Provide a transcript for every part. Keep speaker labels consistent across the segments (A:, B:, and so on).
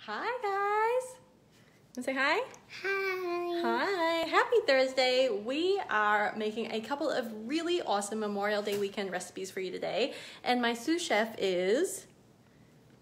A: Hi guys. Wanna say hi?
B: Hi.
A: Hi. Happy Thursday. We are making a couple of really awesome Memorial Day weekend recipes for you today. And my sous chef is...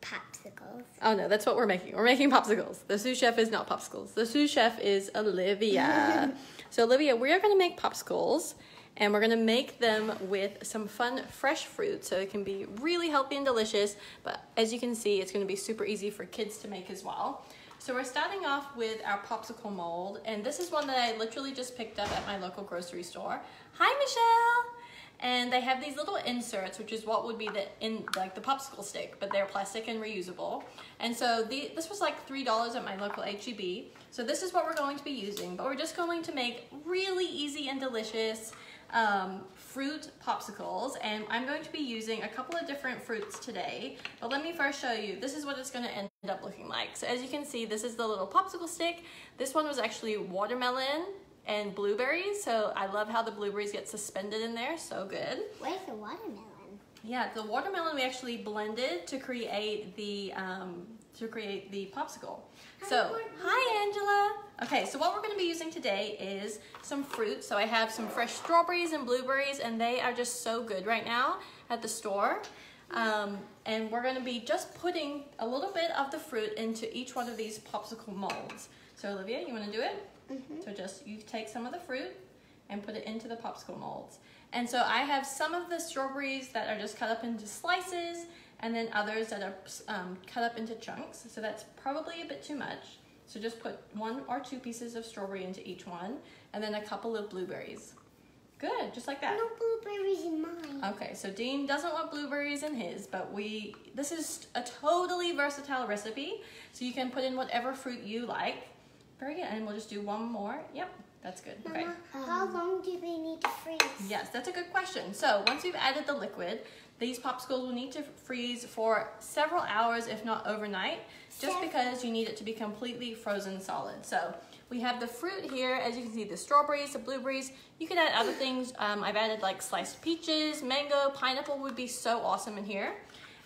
B: Popsicles.
A: Oh no, that's what we're making. We're making popsicles. The sous chef is not popsicles. The sous chef is Olivia. So Olivia, we are going to make popsicles. And we're gonna make them with some fun fresh fruit so it can be really healthy and delicious, but as you can see, it's gonna be super easy for kids to make as well. So we're starting off with our popsicle mold, and this is one that I literally just picked up at my local grocery store. Hi, Michelle! And they have these little inserts, which is what would be the popsicle stick, but they're plastic and reusable. And so this was like $3 at my local HEB. So this is what we're going to be using, but we're just going to make really easy and delicious fruit popsicles, and I'm going to be using a couple of different fruits today, but let me first show you. This is what it's going to end up looking like. So as you can see, this is the little popsicle stick. This one was actually watermelon and blueberries, so I love how the blueberries get suspended in there. So good.
B: Where's the watermelon?
A: Yeah, the watermelon we actually blended to create the popsicle. So, hi Angela. Okay, so what we're going to be using today is some fruit. So I have some fresh strawberries and blueberries, and they are just so good right now at the store. And we're going to be just putting a little bit of the fruit into each one of these popsicle molds. So Olivia, you want to do it? Mm-hmm. So just you take some of the fruit and put it into the popsicle molds. And so I have some of the strawberries that are just cut up into slices, and then others that are cut up into chunks. So that's probably a bit too much. So just put 1 or 2 pieces of strawberry into each one, and then a couple of blueberries. Good, just like that.
B: No blueberries in mine.
A: Okay, so Dean doesn't want blueberries in his, but this is a totally versatile recipe, so you can put in whatever fruit you like. Very good, and we'll just do one more. Yep, that's good. Okay.
B: Mama, how long do they need to freeze?
A: Yes, that's a good question. So once we've added the liquid, these popsicles will need to freeze for several hours, if not overnight, just because you need it to be completely frozen solid. So we have the fruit here, as you can see, the strawberries, the blueberries. You could add other things. I've added like sliced peaches, mango, pineapple would be so awesome in here.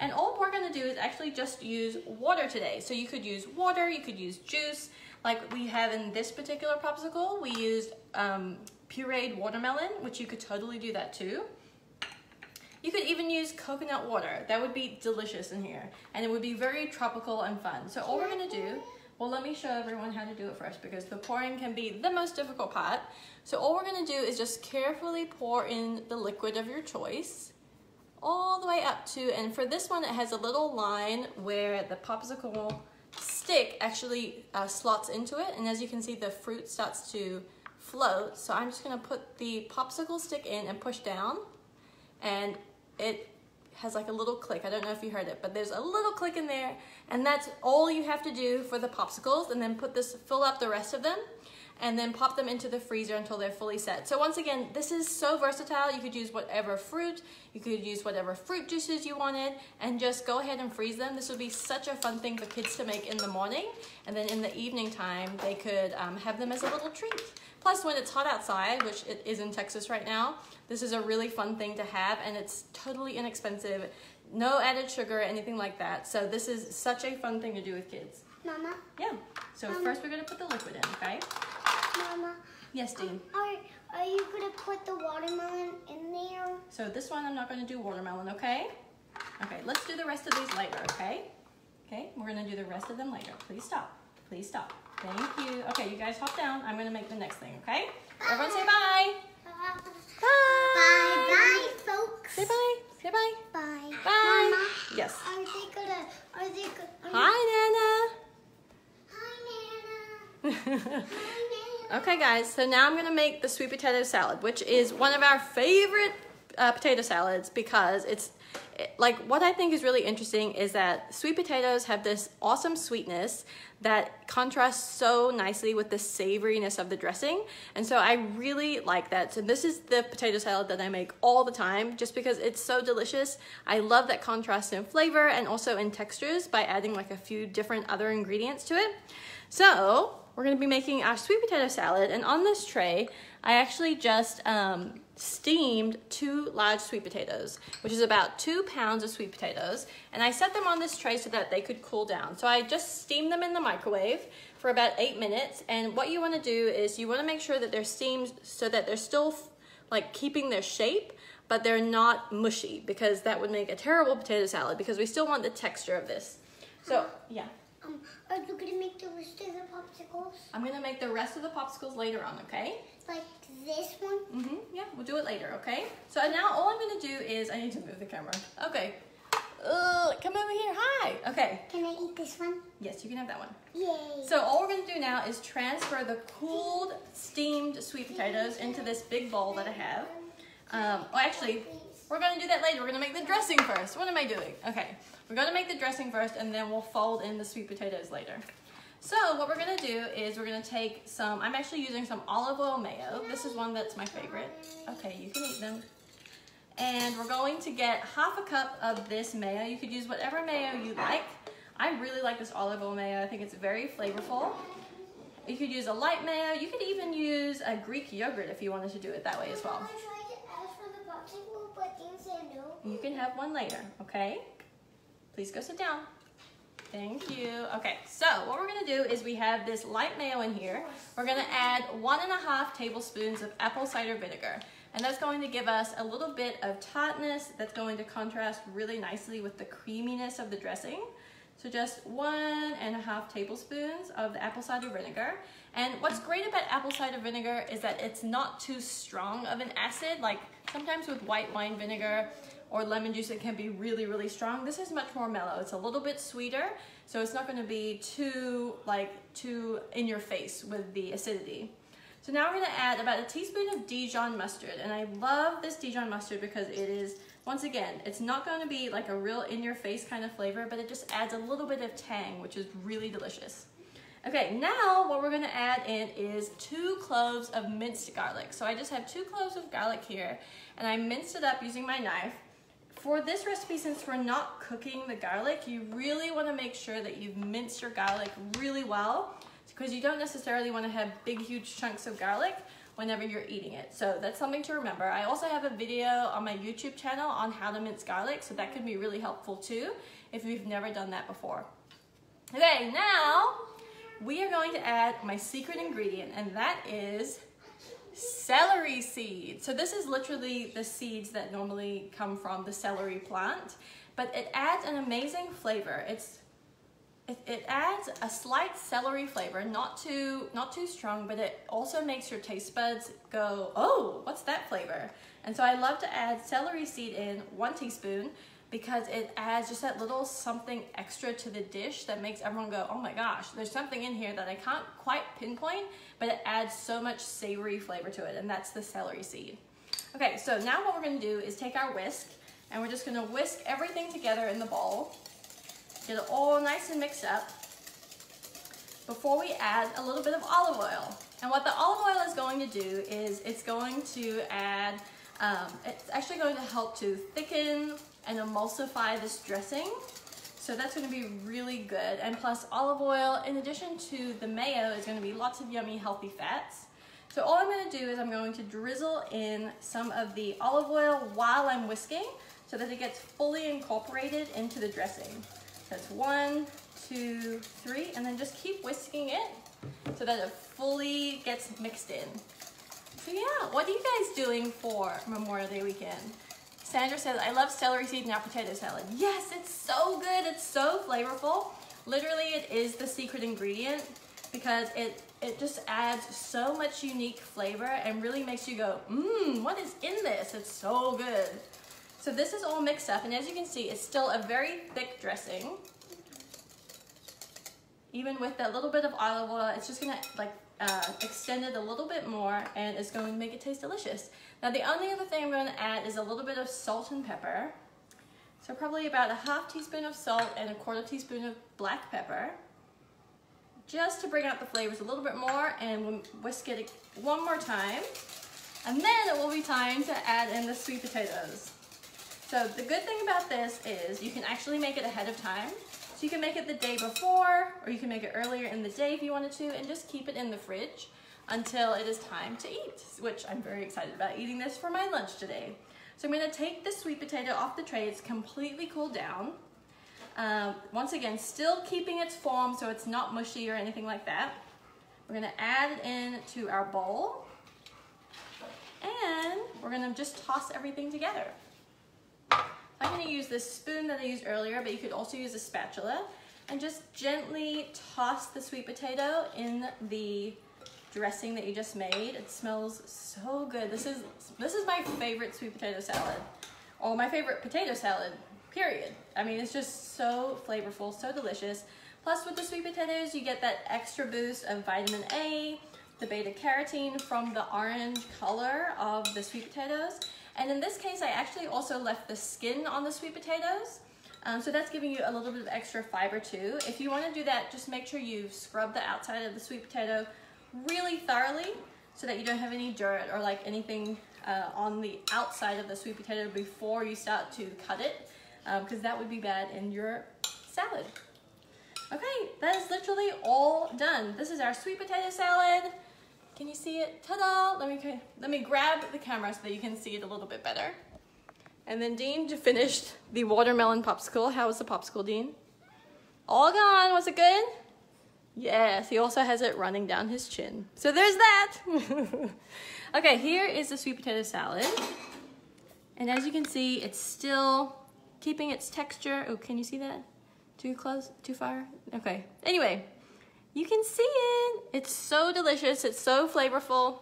A: And all we're gonna do is actually just use water today. So you could use water, you could use juice. Like we have in this particular popsicle, we used pureed watermelon, which you could totally do that too. You could even use coconut water. That would be delicious in here. And it would be very tropical and fun. So all we're gonna do, well, let me show everyone how to do it first, because the pouring can be the most difficult part. So all we're gonna do is just carefully pour in the liquid of your choice, all the way up to, and for this one, it has a little line where the popsicle stick actually slots into it. And as you can see, the fruit starts to float. So I'm just gonna put the popsicle stick in and push down, and it has like a little click. I don't know if you heard it, but there's a little click in there, and that's all you have to do for the popsicles. And then fill up the rest of them, and then pop them into the freezer until they're fully set. So once again, this is so versatile. You could use whatever fruit, you could use whatever fruit juices you wanted, and just go ahead and freeze them. This would be such a fun thing for kids to make in the morning, and then in the evening time, they could have them as a little treat. Plus, when it's hot outside, which it is in Texas right now, this is a really fun thing to have, and it's totally inexpensive. No added sugar, anything like that. So this is such a fun thing to do with kids.
B: Mama?
A: Yeah. So first we're gonna put the liquid in, okay?
B: Mama?
A: Yes, Dean?
B: Are you gonna put the watermelon in there?
A: So this one I'm not gonna do watermelon, okay? Okay, let's do the rest of these later, okay? Okay, we're gonna do the rest of them later. Please stop. Please stop. Thank you. Okay, you guys hop down. I'm gonna make the next thing, okay? Everyone say bye. Bye.
B: Bye. Bye, folks.
A: Say bye. Say bye.
B: Bye.
A: Bye.
B: Mama,
A: Yes.
B: Are they gonna?
A: Hi, Nana.
B: Hi, Nana. Hi, Nana.
A: Okay, guys, so now I'm gonna make the sweet potato salad, which is one of our favorite potato salads, because like what I think is really interesting is that sweet potatoes have this awesome sweetness that contrasts so nicely with the savoriness of the dressing, and so I really like that. So this is the potato salad that I make all the time, just because it's so delicious. I love that contrast in flavor and also in textures by adding like a few different other ingredients to it. So we're gonna be making our sweet potato salad, and on this tray I actually just steamed 2 large sweet potatoes, which is about 2 pounds of sweet potatoes, and I set them on this tray so that they could cool down. So I just steamed them in the microwave for about 8 minutes, and what you want to do is you want to make sure that they're steamed so that they're still like keeping their shape, but they're not mushy, because that would make a terrible potato salad, because we still want the texture of this. So, yeah.
B: Are you going to make the rest of the popsicles? I'm
A: going to make the rest of the popsicles later on, okay?
B: Like this one?
A: Mm-hmm, yeah, we'll do it later, okay? So now all I'm going to do is, I need to move the camera. Okay. Come over here, hi. Okay.
B: Can I eat this one?
A: Yes, you can have that one.
B: Yay.
A: So all we're going to do now is transfer the cooled, steamed sweet potatoes into this big bowl that I have. Well, actually, we're going to do that later. We're going to make the dressing first. What am I doing? Okay. We're going to make the dressing first, and then we'll fold in the sweet potatoes later. So what we're going to do is we're going to take some, I'm actually using some olive oil mayo. This is one that's my favorite. Okay, you can eat them. And we're going to get half a cup of this mayo. You could use whatever mayo you like. I really like this olive oil mayo. I think it's very flavorful. You could use a light mayo. You could even use a Greek yogurt if you wanted to do it that way as well.
B: I tried to ask for the popsicle, but Dean said no.
A: You can have one later, okay? Please go sit down. Thank you. Okay, so what we're gonna do is we have this light mayo in here. We're gonna add 1.5 tablespoons of apple cider vinegar. And that's going to give us a little bit of tartness that's going to contrast really nicely with the creaminess of the dressing. So just 1.5 tablespoons of the apple cider vinegar. And what's great about apple cider vinegar is that it's not too strong of an acid. Like sometimes with white wine vinegar or lemon juice, it can be really, really strong. This is much more mellow. It's a little bit sweeter, so it's not gonna be too in your face with the acidity. So now we're gonna add about a teaspoon of Dijon mustard. And I love this Dijon mustard because it is, once again, it's not gonna be like a real in-your-face kind of flavor, but it just adds a little bit of tang, which is really delicious. Okay, now what we're gonna add in is 2 cloves of minced garlic. So I just have 2 cloves of garlic here, and I minced it up using my knife. For this recipe, since we're not cooking the garlic, you really wanna make sure that you've minced your garlic really well, because you don't necessarily wanna have big, huge chunks of garlic whenever you're eating it. So that's something to remember. I also have a video on my YouTube channel on how to mince garlic, so that could be really helpful too, if you've never done that before. Okay, now we are going to add my secret ingredient, and that is celery seeds. So this is literally the seeds that normally come from the celery plant, but it adds an amazing flavor. It adds a slight celery flavor, not too strong, but it also makes your taste buds go, oh, what's that flavor? And so I love to add celery seed in 1 teaspoon, because it adds just that little something extra to the dish that makes everyone go, oh my gosh, there's something in here that I can't quite pinpoint, but it adds so much savory flavor to it, and that's the celery seed. Okay, so now what we're gonna do is take our whisk, and we're just gonna whisk everything together in the bowl, get it all nice and mixed up, before we add a little bit of olive oil. And what the olive oil is going to do is it's going to add, it's actually going to help to thicken and emulsify this dressing. So that's gonna be really good. And plus olive oil, in addition to the mayo, is gonna be lots of yummy, healthy fats. So all I'm gonna do is I'm going to drizzle in some of the olive oil while I'm whisking so that it gets fully incorporated into the dressing. That's 1, 2, 3, and then just keep whisking it so that it fully gets mixed in. So yeah, what are you guys doing for Memorial Day weekend? Sandra says, I love celery seed in our potato salad. Yes, it's so good. It's so flavorful. Literally, it is the secret ingredient because it just adds so much unique flavor and really makes you go, what is in this? It's so good. So this is all mixed up, and as you can see, it's still a very thick dressing. Even with that little bit of olive oil, it's just gonna extend it a little bit more, and it's going to make it taste delicious. Now the only other thing I'm going to add is a little bit of salt and pepper. So probably about a ½ teaspoon of salt and a ¼ teaspoon of black pepper, just to bring out the flavors a little bit more, and we'll whisk it one more time. And then it will be time to add in the sweet potatoes. So the good thing about this is you can actually make it ahead of time. So you can make it the day before, or you can make it earlier in the day if you wanted to, and just keep it in the fridge. until it is time to eat, which I'm very excited about eating this for my lunch today. So I'm gonna take the sweet potato off the tray. It's completely cooled down. Once again, still keeping its form so it's not mushy or anything like that. We're gonna add it in to our bowl and we're gonna just toss everything together. I'm gonna use this spoon that I used earlier, but you could also use a spatula and just gently toss the sweet potato in the dressing that you just made. It smells so good. This is my favorite sweet potato salad, or my favorite potato salad, period. I mean, it's just so flavorful, so delicious. Plus with the sweet potatoes, you get that extra boost of vitamin A, the beta carotene from the orange color of the sweet potatoes. And in this case, I actually also left the skin on the sweet potatoes. So that's giving you a little bit of extra fiber too. If you want to do that, just make sure you scrub the outside of the sweet potato really thoroughly so that you don't have any dirt or like anything on the outside of the sweet potato before you start to cut it, because that would be bad in your salad. Okay, that is literally all done. This is our sweet potato salad. Can you see it? Ta-da! Let me grab the camera so that you can see it a little bit better. And then Dean just finished the watermelon popsicle. How was the popsicle, Dean? All gone. Was it good? Yes, he also has it running down his chin. So there's that. Okay, here is the sweet potato salad. And as you can see, it's still keeping its texture. Oh, can you see that? Too close? Too far? Okay. Anyway, you can see it. It's so delicious. It's so flavorful.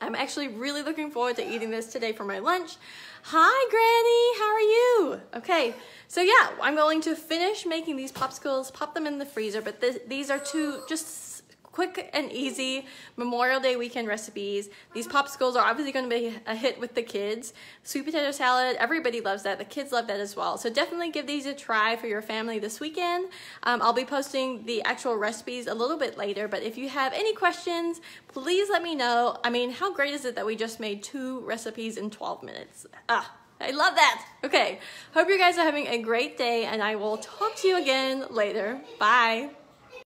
A: I'm actually really looking forward to eating this today for my lunch. Hi, Granny. How are you? Okay, so yeah, I'm going to finish making these popsicles, pop them in the freezer, but these are two just quick and easy Memorial Day weekend recipes. These popsicles are obviously going to be a hit with the kids. Sweet potato salad, everybody loves that. The kids love that as well. So definitely give these a try for your family this weekend. I'll be posting the actual recipes a little bit later, but if you have any questions, please let me know. I mean, how great is it that we just made 2 recipes in 12 minutes? I love that. Okay, hope you guys are having a great day, and I will talk to you again later. Bye.